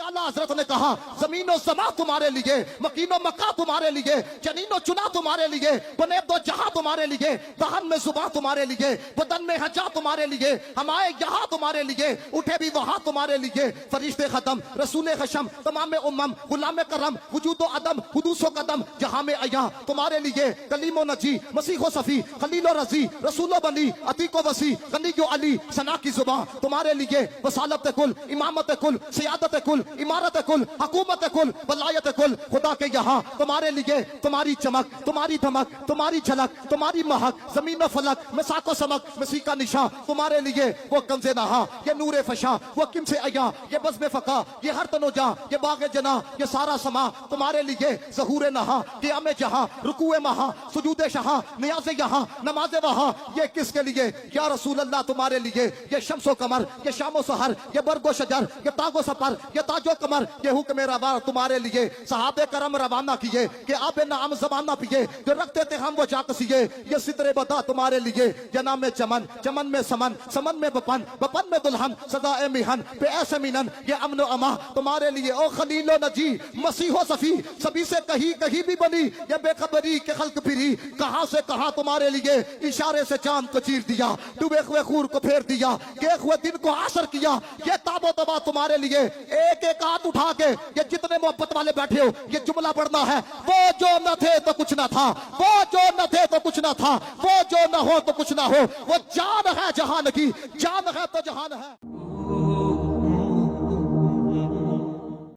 आला हजरत ने कहा जमीनो समा तुम्हारे लिए, मकीनो मक्का तुम्हारे लिए, जनीनो चुना तुम्हारे लिए, बने दो जहां तुम्हारे लिए, दहन में जुबान तुम्हारे लिए, बदन में हजा तुम्हारे लिए, हम आए यहाँ तुम्हारे लिए, उठे भी वहां तुम्हारे लिए। फरिश्ते खत्म, रसूल खशम, तमाम उम्मम, गुलाम करम, वजूदो अदम, हुदूसो कदम, जहां में आया तुम्हारे लिए। कलीमो नजी, मसीहो सफी, खलीलो रजी, रसूलो बनी, अतीको वसी, गनीयो अली, सना की जुबान तुम्हारे लिए। वसालत कुल, इमामत कुल, सियादत कुल, इमारत कुल, हुकूमत कुल, वलायत कुल, खुदा के यहाँ तुम्हारे लिए। तुम्हारी चमक, तुम्हारी धमक, तुम्हारी झलक, तुम्हारी महक, जमीन व फलक में साको समक, मसीह का निशा तुम्हारे लिए। वो कंजे नहा, ये नूरे फशा, वो किम से आया, ये बज़्म फका, ये हर तनोजा, ये बागे जना, ये सारा समा तुम्हारे लिए। ज़हूरे नहा, क़ियाम जहां, रुकूए महा, सुजूदे शहा, नियाज़े यहाँ, नमाज़े वहाँ, ये किसके लिए? या रसूल अल्लाह तुम्हारे लिए। ये शम्सो कमर, ये शामो सहर, ये बरगो शजर, ये तागो सफर, ये ताजो कमर, ये हुक्म रवा तुम्हारे लिए। सहाबे करम रवाना किए कि आबे नाम ज़माना पिए, जो रखते थे हम वो जाकसिए। ये सितरे बता तुम्हारे लिए। जना में चमन, चमन में समन, समन में बपन, बपन में दुल्हन, सदा ए मिहन पे ऐसे मिनन, ये अमन अमा तुम्हारे लिए। ओ खलीलो नजी, मसीहो सफी, सभी से कहीं कहीं भी बनी, ये बेखबरी के खल्क फिरी, कहां से कहां तुम्हारे लिए। इशारे से चांद को चीर दिया, डूबे हुए खूर को फेर दिया, के हुए दिन को आसर किया, ये ताबो तबा तुम्हारे लिए। एक एक हाथ उठा के ये जितने मोहब्बत वाले बैठे हो, ये जुमला पढ़ना है। वो जो न थे तो कुछ न था, वो जो न थे तो कुछ न था, वो जो न हो तो कुछ न हो। वो जान है जहान की, जान है तो जहान है।